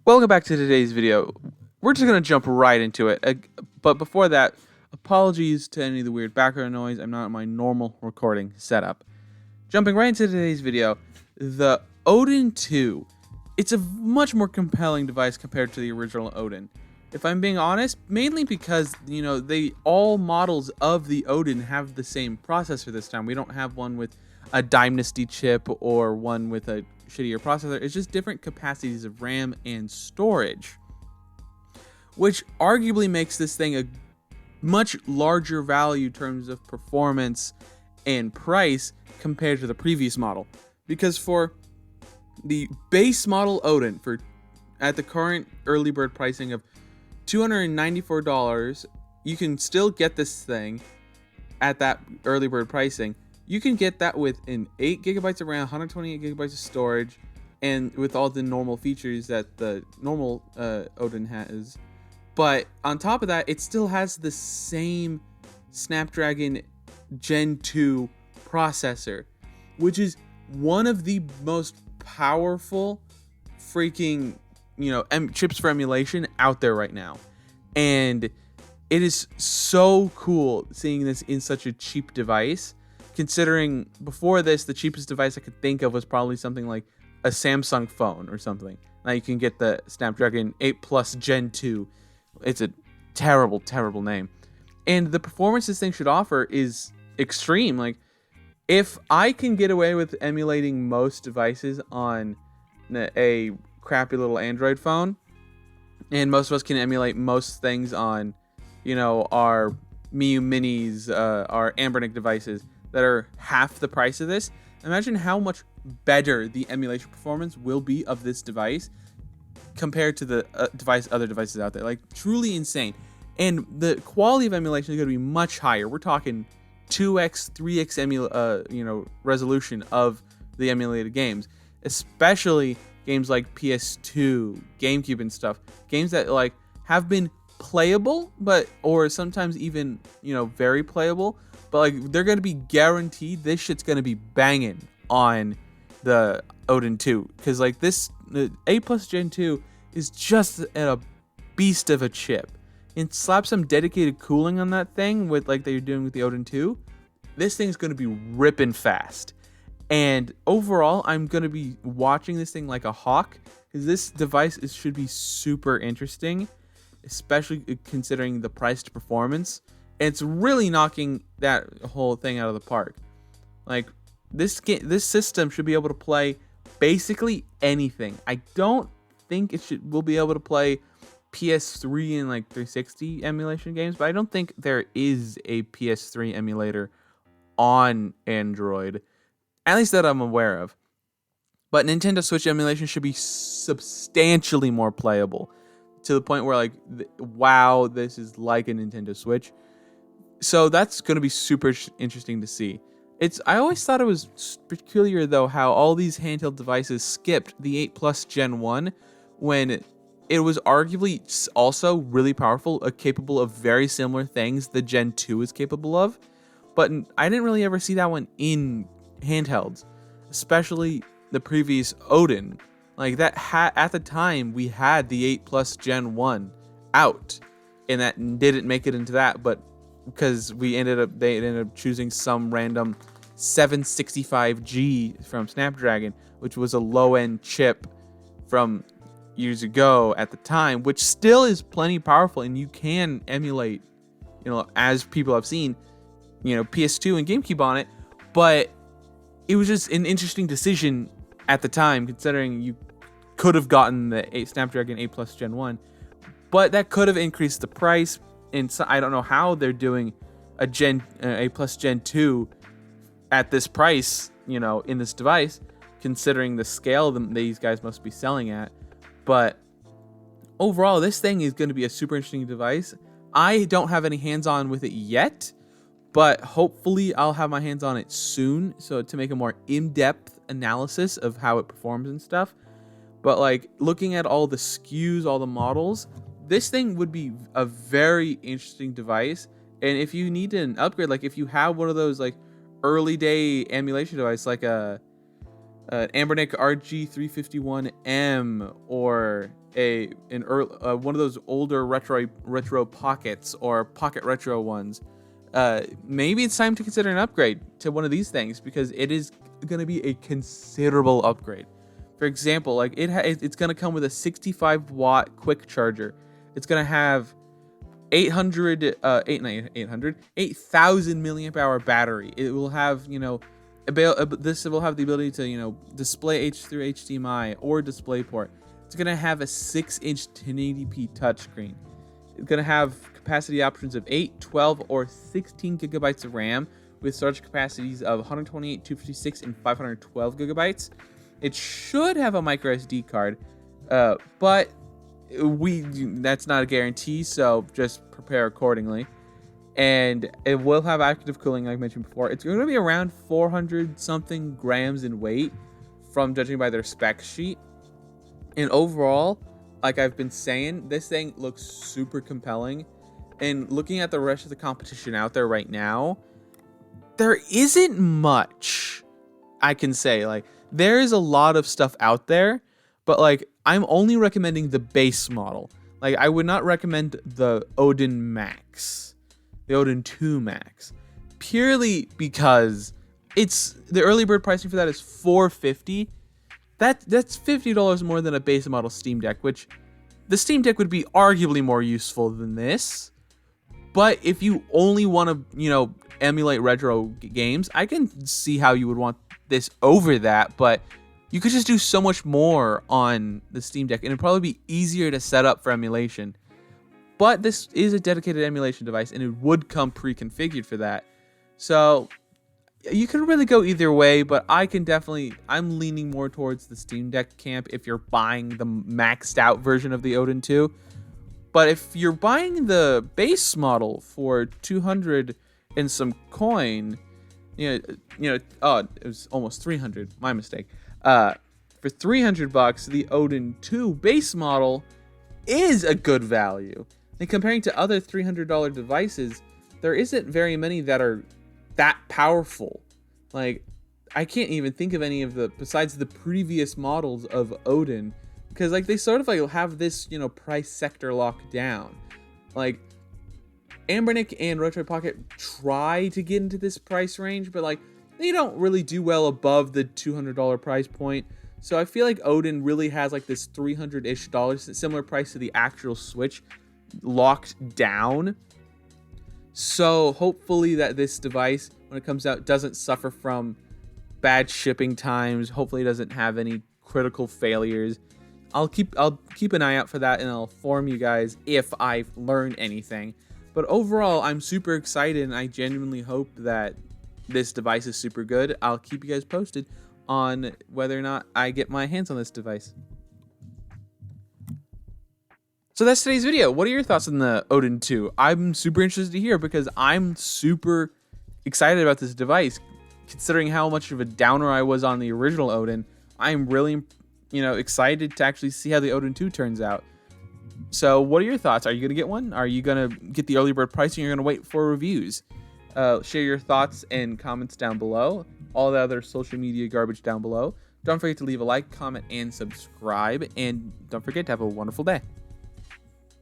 Welcome back to today's video. We're just going to jump right into it. But before that, apologies to any of the weird background noise. I'm not in my normal recording setup. Jumping right into today's video, the Odin 2. It's a much more compelling device compared to the original Odin. If I'm being honest, mainly because, all models of the Odin have the same processor this time. We don't have one with a Dynasty chip or one with a shittier processor. It's just different capacities of RAM and storage, which arguably makes this thing a much larger value in terms of performance and price compared to the previous model. Because for the base model Odin, at the current early bird pricing of $294, you can still get this thing at that early bird pricing. You can get that with an 8 gigabytes of RAM, 128 gigabytes of storage, and with all the normal features that the normal Odin has. But on top of that, it still has the same Snapdragon Gen 2 processor, which is one of the most powerful freaking, chips for emulation out there right now. And it is so cool seeing this in such a cheap device, considering before this, the cheapest device I could think of was probably something like a Samsung phone or something. Now you can get the Snapdragon 8 Plus Gen 2. It's a terrible, terrible name. And the performance this thing should offer is extreme. Like, if I can get away with emulating most devices on a crappy little Android phone, and most of us can emulate most things on, our Miu Minis, our Anbernic devices that are half the price of this, imagine how much better the emulation performance will be of this device compared to the other devices out there. Like, truly insane. And the quality of emulation is going to be much higher. We're talking 2x, 3x resolution of the emulated games, especially games like PS2, GameCube and stuff. Games that have been playable, or sometimes even, very playable, but they're going to be guaranteed this shit's going to be banging on the Odin 2, because the 8 Plus Gen 2 is just a beast of a chip. And slap some dedicated cooling on that thing with that you're doing with the Odin 2, this thing's going to be ripping fast. And overall, I'm going to be watching this thing like a hawk, because this device should be super interesting, especially considering the price to performance. And it's really knocking that whole thing out of the park. This system should be able to play basically anything. I don't think we'll be able to play PS3 and 360 emulation games, but I don't think there is a PS3 emulator on Android, at least that I'm aware of. But Nintendo Switch emulation should be substantially more playable, to the point where wow, this is like a Nintendo Switch. So that's going to be super interesting to see. I always thought it was peculiar, though, how all these handheld devices skipped the 8 Plus Gen 1 when it was arguably also really powerful, capable of very similar things the Gen 2 is capable of. But I didn't really ever see that one in handhelds, especially the previous Odin. At the time, we had the 8 Plus Gen 1 out, and that didn't make it into that, but because they ended up choosing some random 765G from Snapdragon, which was a low-end chip from years ago at the time, which still is plenty powerful, and you can emulate, as people have seen, PS2 and GameCube on it. But it was just an interesting decision at the time, considering you could have gotten the Snapdragon 8 Plus Gen 1, but that could have increased the price. And so I don't know how they're doing a 8 Plus Gen 2 at this price, in this device, considering the scale these guys must be selling at. But overall, this thing is going to be a super interesting device. I don't have any hands-on with it yet, but hopefully I'll have my hands on it soon, so to make a more in-depth analysis of how it performs and stuff. But looking at all the SKUs, all the models, this thing would be a very interesting device. And if you need an upgrade, if you have one of those early day emulation device, like a Ambernic RG351M, or one of those older retro pockets or pocket retro ones, maybe it's time to consider an upgrade to one of these things, because it is going to be a considerable upgrade. For example, like it's going to come with a 65-watt quick charger. It's going to have 8,000 milliamp hour battery. It will have, this will have the ability to, display H through HDMI or DisplayPort. It's going to have a 6-inch 1080p touchscreen. It's going to have capacity options of 8, 12, or 16 gigabytes of RAM with storage capacities of 128, 256, and 512 gigabytes. It should have a micro SD card, but that's not a guarantee, so just prepare accordingly. And it will have active cooling, like I mentioned before. It's going to be around 400 something grams in weight, from judging by their spec sheet. And overall, like I've been saying, this thing looks super compelling. And looking at the rest of the competition out there right now, there isn't much I can say. Like, there is a lot of stuff out there, but like, I'm only recommending the base model. Like, I would not recommend the Odin Max, the Odin 2 Max, purely because the early bird pricing for that is $450. That's $50 more than a base model Steam Deck, which the Steam Deck would be arguably more useful than this. But if you only want to, emulate retro games, I can see how you would want this over that, but you could just do so much more on the Steam Deck, and it'd probably be easier to set up for emulation. But this is a dedicated emulation device, and it would come pre-configured for that. So you could really go either way, but I'm leaning more towards the Steam Deck camp if you're buying the maxed out version of the Odin 2. But if you're buying the base model for 200 and some coin, it was almost 300, my mistake. For $300, the Odin 2 base model is a good value. And comparing to other $300 devices, there isn't very many that are that powerful. Like, I can't even think of any of besides the previous models of Odin, because like they sort of like have this, price sector locked down. Like, Ambernic and Rotary Pocket try to get into this price range, but like they don't really do well above the $200 price point. So I feel like Odin really has like this $300-ish, similar price to the actual Switch, locked down. So hopefully that this device, when it comes out, doesn't suffer from bad shipping times. Hopefully it doesn't have any critical failures. I'll keep an eye out for that, and I'll inform you guys if I've learned anything. But overall, I'm super excited, and I genuinely hope that this device is super good. I'll keep you guys posted on whether or not I get my hands on this device. So that's today's video. What are your thoughts on the Odin 2? I'm super interested to hear, because I'm super excited about this device. Considering how much of a downer I was on the original Odin, I'm really, excited to actually see how the Odin 2 turns out. So what are your thoughts? Are you going to get one? Are you going to get the early bird pricing? Or you're going to wait for reviews? Share your thoughts and comments down below. All the other social media garbage down below. Don't forget to leave a like, comment, and subscribe. And don't forget to have a wonderful day.